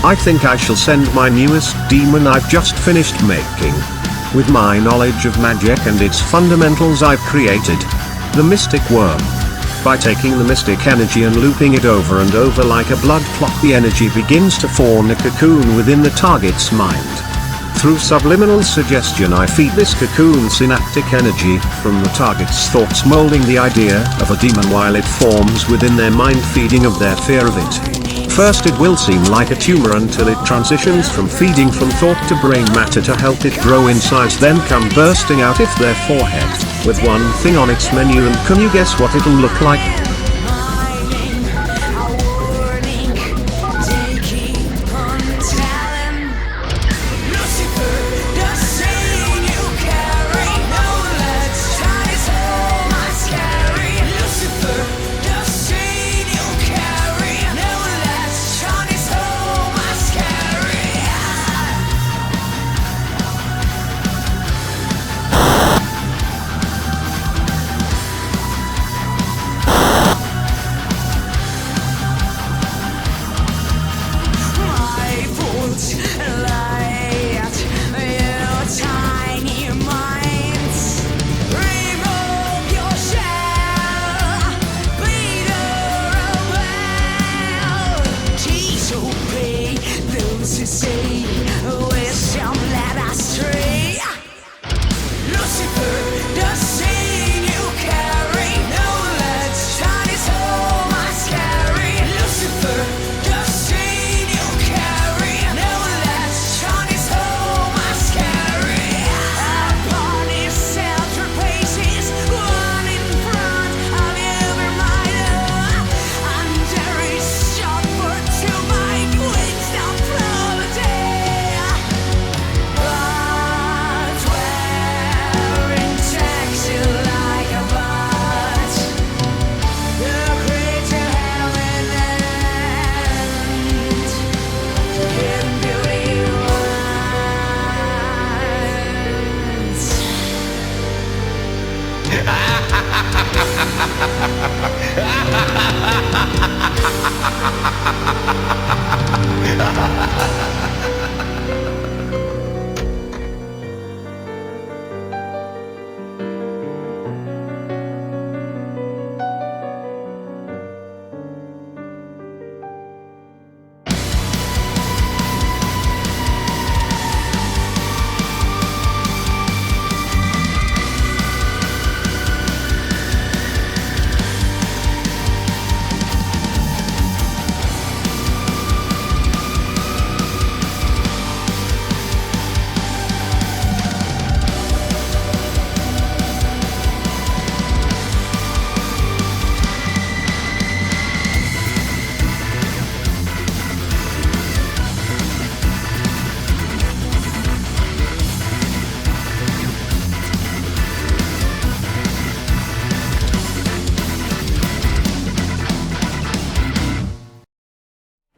I think I shall send my newest demon I've just finished making. With my knowledge of magic and its fundamentals I've created the Mystic Worm. By taking the mystic energy and looping it over and over like a blood clot, the energy begins to form a cocoon within the target's mind. Through subliminal suggestion I feed this cocoon synaptic energy from the target's thoughts, molding the idea of a demon while it forms within their mind, feeding of their fear of it. First it will seem like a tumor until it transitions from feeding from thought to brain matter to help it grow in size, then come bursting out of their forehead, with one thing on its menu, and can you guess what it'll look like?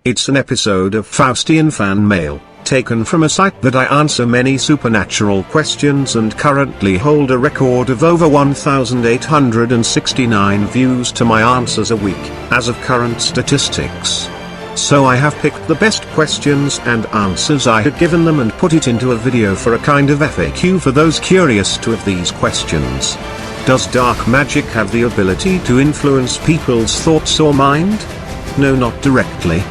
It's an episode of Faustian Fan Mail, taken from a site that I answer many supernatural questions and currently hold a record of over 1,869 views to my answers a week, as of current statistics. So I have picked the best questions and answers I had given them and put it into a video for a kind of FAQ for those curious to of these questions. Does dark magic have the ability to influence people's thoughts or mind? No, not directly.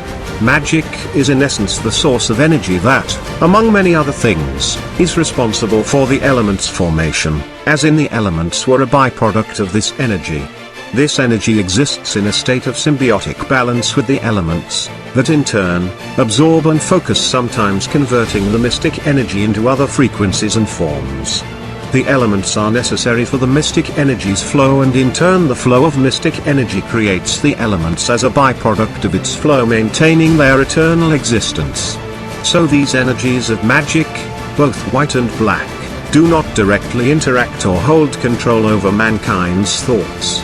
Magic is in essence the source of energy that, among many other things, is responsible for the elements' formation, as in the elements were a byproduct of this energy. This energy exists in a state of symbiotic balance with the elements, that in turn, absorb and focus, sometimes converting the mystic energy into other frequencies and forms. The elements are necessary for the mystic energy's flow, and in turn the flow of mystic energy creates the elements as a byproduct of its flow, maintaining their eternal existence. So these energies of magic, both white and black, do not directly interact or hold control over mankind's thoughts.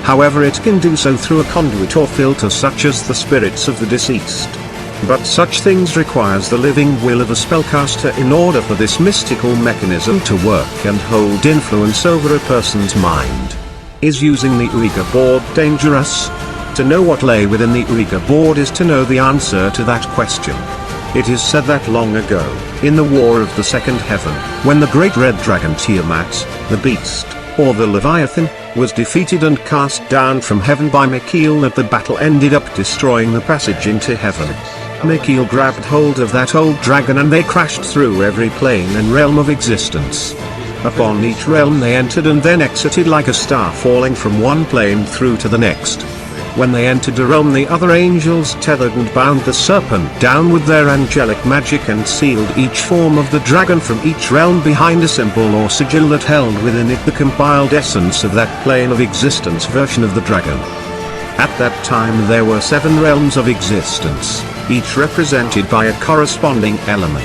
However, it can do so through a conduit or filter such as the spirits of the deceased. But such things requires the living will of a spellcaster in order for this mystical mechanism to work and hold influence over a person's mind. Is using the Ouija board dangerous? To know what lay within the Ouija board is to know the answer to that question. It is said that long ago, in the War of the Second Heaven, when the great red dragon Tiamat, the beast, or the Leviathan, was defeated and cast down from heaven by Michael, that the battle ended up destroying the passage into heaven. Michael grabbed hold of that old dragon and they crashed through every plane and realm of existence. Upon each realm they entered and then exited like a star falling from one plane through to the next. When they entered a realm, the other angels tethered and bound the serpent down with their angelic magic and sealed each form of the dragon from each realm behind a symbol or sigil that held within it the compiled essence of that plane of existence version of the dragon. At that time there were 7 realms of existence, each represented by a corresponding element.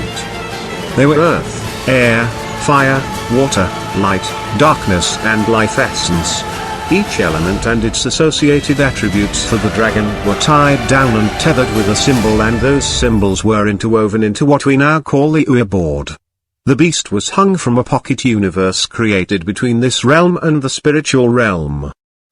They were earth, air, fire, water, light, darkness and life essence. Each element and its associated attributes for the dragon were tied down and tethered with a symbol, and those symbols were interwoven into what we now call the Ouija board. The beast was hung from a pocket universe created between this realm and the spiritual realm.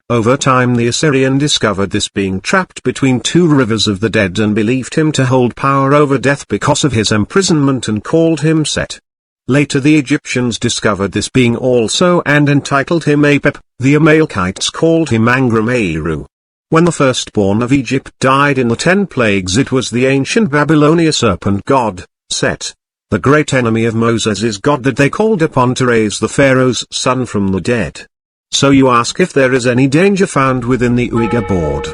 Over time the Assyrian discovered this being trapped between 2 rivers of the dead and believed him to hold power over death because of his imprisonment and called him Set. Later the Egyptians discovered this being also and entitled him Apep. The Amalekites called him Angram-Eru. When the firstborn of Egypt died in the 10 plagues, it was the ancient Babylonia serpent god, Set, the great enemy of Moses' God, that they called upon to raise the Pharaoh's son from the dead. So you ask if there is any danger found within the Ouija board.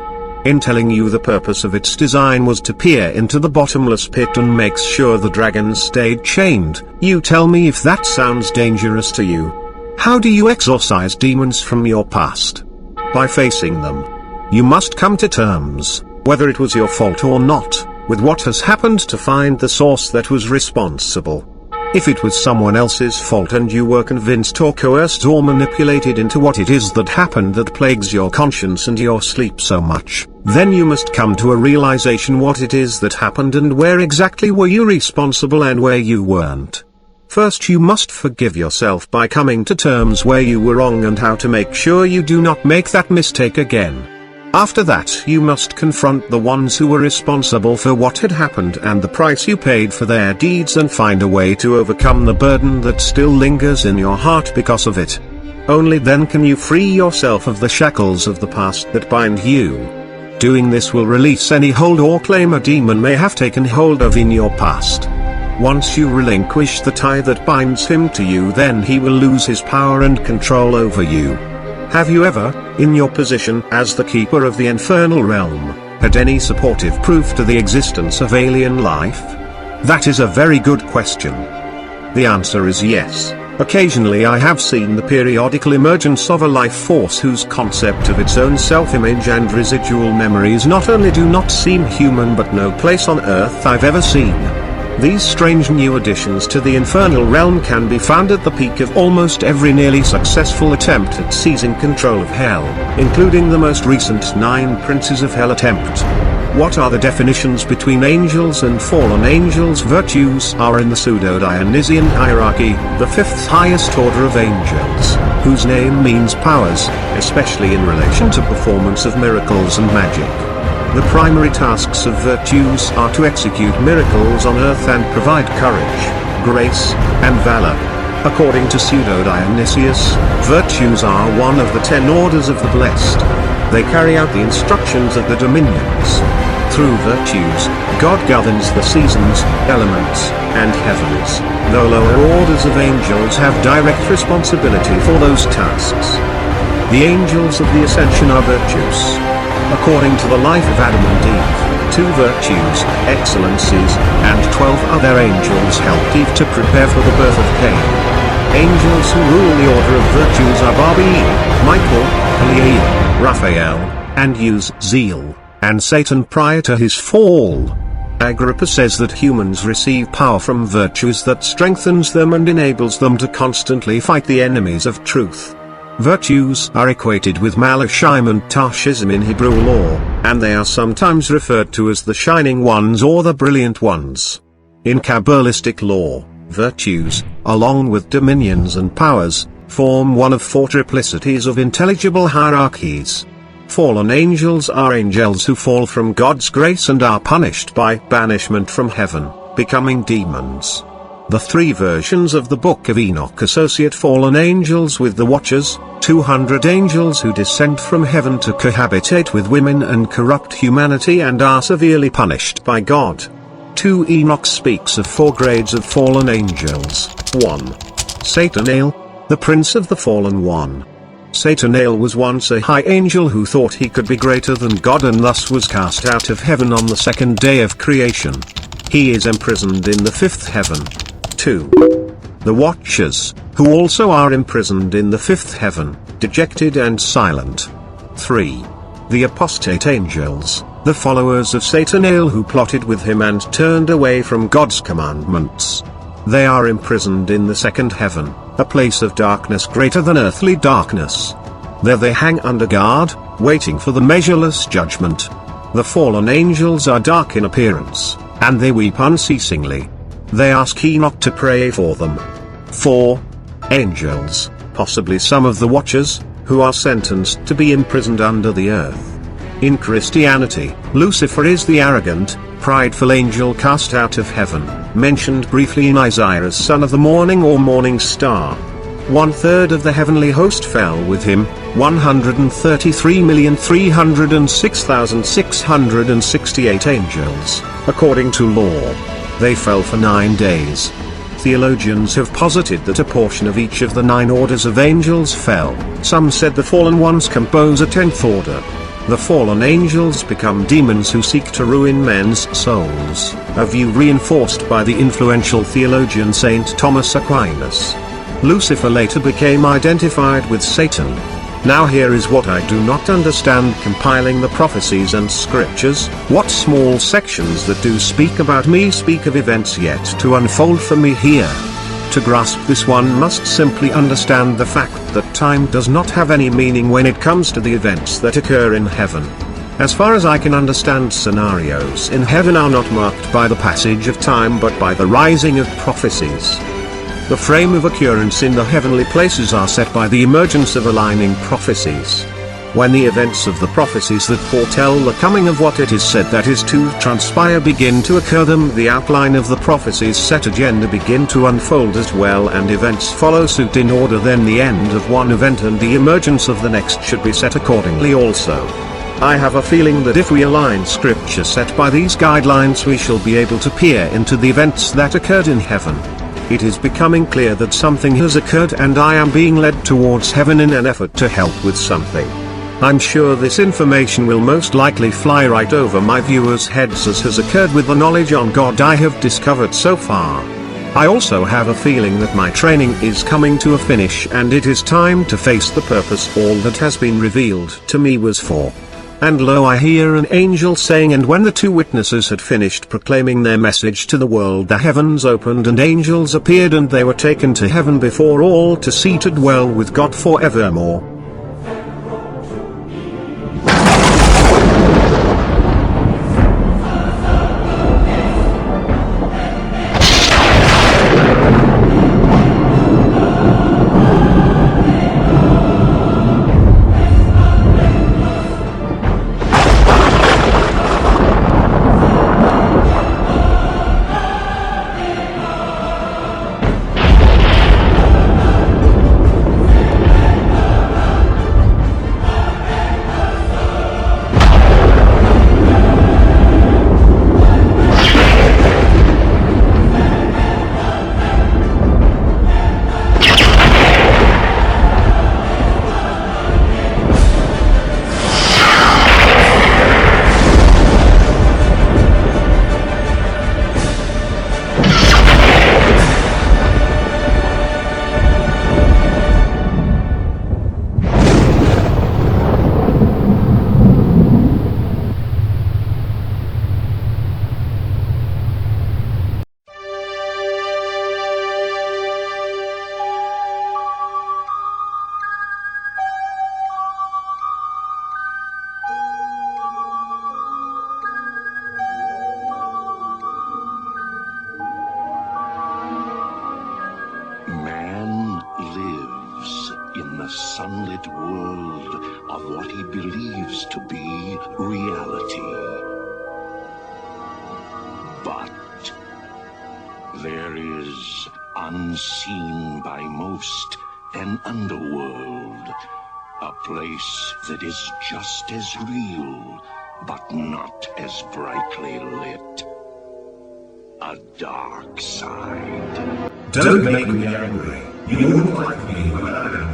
In telling you the purpose of its design was to peer into the bottomless pit and make sure the dragons stayed chained, you tell me if that sounds dangerous to you. How do you exorcise demons from your past? By facing them. You must come to terms, whether it was your fault or not, with what has happened to find the source that was responsible. If it was someone else's fault and you were convinced or coerced or manipulated into what it is that happened that plagues your conscience and your sleep so much, then you must come to a realization what it is that happened and where exactly were you responsible and where you weren't. First you must forgive yourself by coming to terms where you were wrong and how to make sure you do not make that mistake again. After that you must confront the ones who were responsible for what had happened and the price you paid for their deeds, and find a way to overcome the burden that still lingers in your heart because of it. Only then can you free yourself of the shackles of the past that bind you. Doing this will release any hold or claim a demon may have taken hold of in your past. Once you relinquish the tie that binds him to you, then he will lose his power and control over you. Have you ever, in your position as the keeper of the infernal realm, had any supportive proof to the existence of alien life? That is a very good question. The answer is yes. Occasionally I have seen the periodical emergence of a life force whose concept of its own self-image and residual memories not only do not seem human but no place on Earth I've ever seen. These strange new additions to the infernal realm can be found at the peak of almost every nearly successful attempt at seizing control of hell, including the most recent 9 Princes of Hell attempt. What are the definitions between angels and fallen angels? Virtues are in the pseudo-Dionysian hierarchy, the 5th highest order of angels, whose name means powers, especially in relation to performance of miracles and magic. The primary tasks of virtues are to execute miracles on earth and provide courage, grace, and valor. According to Pseudo-Dionysius, virtues are one of the 10 orders of the blessed. They carry out the instructions of the dominions. Through virtues, God governs the seasons, elements, and heavens, though lower orders of angels have direct responsibility for those tasks. The angels of the ascension are virtues. According to the life of Adam and Eve, 2 virtues, excellencies, and 12 other angels helped Eve to prepare for the birth of Cain. Angels who rule the order of virtues are Baabiel, Michael, Eliel, Raphael, and Uzziel, and Satan prior to his fall. Agrippa says that humans receive power from virtues that strengthens them and enables them to constantly fight the enemies of truth. Virtues are equated with Malachim and Tarshism in Hebrew law, and they are sometimes referred to as the Shining Ones or the Brilliant Ones. In Kabbalistic law, virtues, along with dominions and powers, form one of 4 triplicities of intelligible hierarchies. Fallen angels are angels who fall from God's grace and are punished by banishment from heaven. becoming demons. The three versions of the Book of Enoch associate fallen angels with the Watchers, 200 angels who descend from heaven to cohabitate with women and corrupt humanity and are severely punished by God. 2 Enoch speaks of 4 grades of fallen angels. 1. Satanael, the prince of the fallen one. Satanael was once a high angel who thought he could be greater than God and thus was cast out of heaven on the second day of creation. He is imprisoned in the 5th heaven. 2. The Watchers, who also are imprisoned in the 5th heaven, dejected and silent. 3. The apostate angels, the followers of Satanael who plotted with him and turned away from God's commandments. They are imprisoned in the 2nd heaven, a place of darkness greater than earthly darkness. There they hang under guard, waiting for the measureless judgment. The fallen angels are dark in appearance, and they weep unceasingly. They ask Enoch to pray for them. 4. Angels, possibly some of the Watchers, who are sentenced to be imprisoned under the earth. In Christianity, Lucifer is the arrogant, prideful angel cast out of heaven, mentioned briefly in Isaiah as son of the morning or morning star. 1/3 of the heavenly host fell with him, 133,306,668 angels, according to law. They fell for 9 days. Theologians have posited that a portion of each of the 9 orders of angels fell. Some said the fallen ones compose a 10th order. The fallen angels become demons who seek to ruin men's souls, a view reinforced by the influential theologian Saint Thomas Aquinas. Lucifer later became identified with Satan. Now here is what I do not understand compiling the prophecies and scriptures. What small sections that do speak about me speak of events yet to unfold for me here. To grasp this one must simply understand the fact that time does not have any meaning when it comes to the events that occur in heaven. As far as I can understand, scenarios in heaven are not marked by the passage of time but by the rising of prophecies. The frame of occurrence in the heavenly places are set by the emergence of aligning prophecies. When the events of the prophecies that foretell the coming of what it is said that is to transpire begin to occur, then the outline of the prophecies set agenda begin to unfold as well, and events follow suit in order. Then the end of one event and the emergence of the next should be set accordingly also. I have a feeling that if we align scripture set by these guidelines, we shall be able to peer into the events that occurred in heaven. It is becoming clear that something has occurred and I am being led towards heaven in an effort to help with something. I'm sure this information will most likely fly right over my viewers' heads, as has occurred with the knowledge on God I have discovered so far. I also have a feeling that my training is coming to a finish and it is time to face the purpose all that has been revealed to me was for. And lo, I hear an angel saying, and when the 2 witnesses had finished proclaiming their message to the world, the heavens opened and angels appeared, and they were taken to heaven before all to see to dwell with God forevermore. sunlit world of what he believes to be reality. But unseen by most, an underworld. A place that is just as real, but not as brightly lit. A dark side. Don't make me angry. You look like me when I am